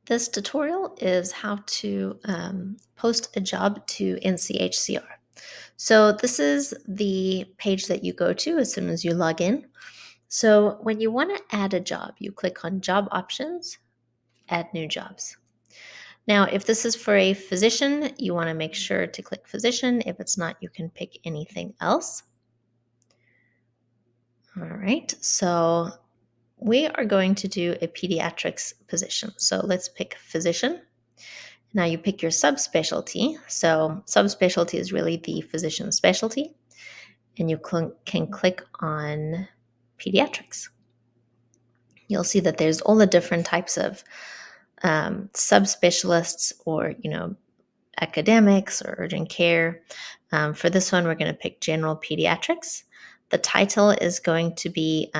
This tutorial is how to post a job to NCHCR. So this is the page that you go to as soon as you log in. So when you want to add a job, you click on Job Options, Add New Jobs. Now, if this is for a physician, you want to make sure to click Physician. If it's not, you can pick anything else. All right, so we are going to do a pediatrics position. So let's pick Physician. Now you pick your subspecialty. So subspecialty is really the physician's specialty, and you can click on pediatrics. You'll see that there's all the different types of subspecialists, or academics or urgent care. For this one, we're going to pick general pediatrics. The title is going to be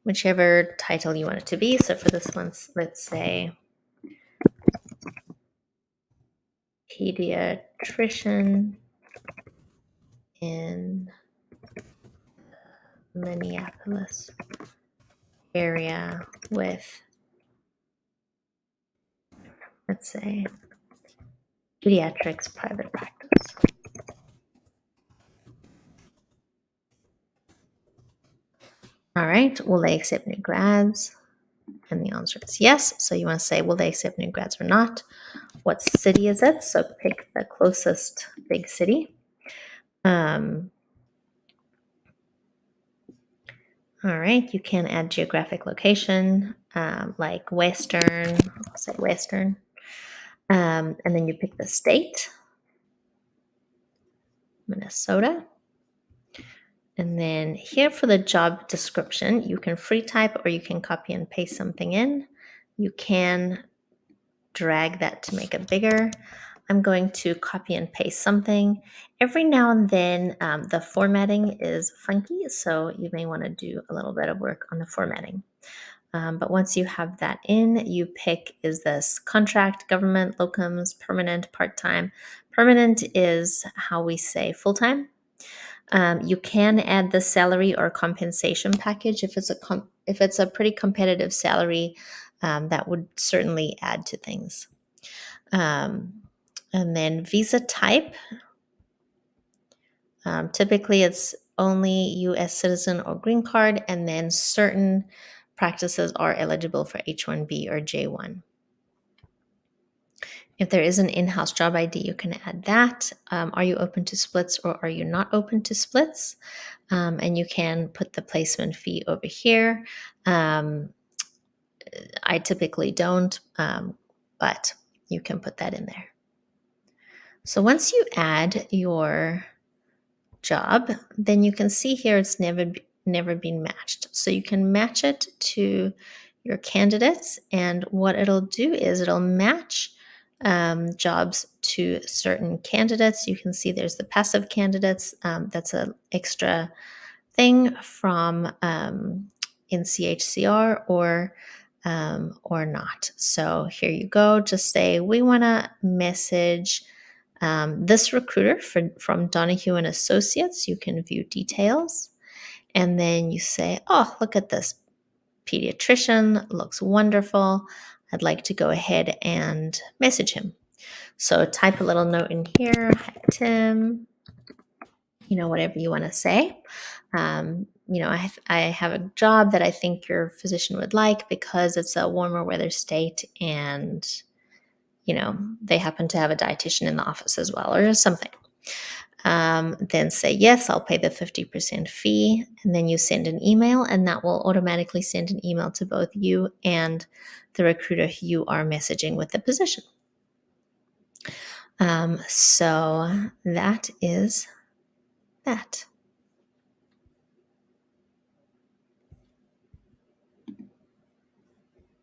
whichever title you want it to be. So for this one, let's say pediatrician in Minneapolis area with, let's say, pediatrics private practice. All right, will they accept new grads? And the answer is yes. So you want to say, will they accept new grads or not? What city is it? So pick the closest big city. All right, you can add geographic location, like Western, I'll say Western. And then you pick the state, Minnesota. And then here for the job description, you can free type or you can copy and paste something in. You can drag that to make it bigger. I'm going to copy and paste something. Every now and then the formatting is funky, so you may want to do a little bit of work on the formatting. But once you have that in, you pick, is this contract, government, locums, permanent, part-time? Permanent is how we say full-time. You can add the salary or compensation package if it's a pretty competitive salary. That would certainly add to things. And then visa type. Typically, it's only U.S. citizen or green card, and then certain practices are eligible for H-1B or J-1. If there is an in-house job ID, you can add that. Are you open to splits or are you not open to splits? And you can put the placement fee over here. I typically don't, but you can put that in there. So once you add your job, then you can see here it's never been matched. So you can match it to your candidates, and what it'll do is it'll match jobs to certain candidates. You can see there's the passive candidates. That's an extra thing from NCHCR or not. So here you go. Just say we want to message this recruiter from Donahue and Associates. You can view details, and then you say, oh, look at this pediatrician, looks wonderful. I'd like to go ahead and message him. So type a little note in here, hi Tim, whatever you want to say. I have a job that I think your physician would like because it's a warmer weather state, and they happen to have a dietitian in the office as well, or something. Then say, yes, I'll pay the 50% fee. And then you send an email, and that will automatically send an email to both you and the recruiter who you are messaging with the position. So that is that.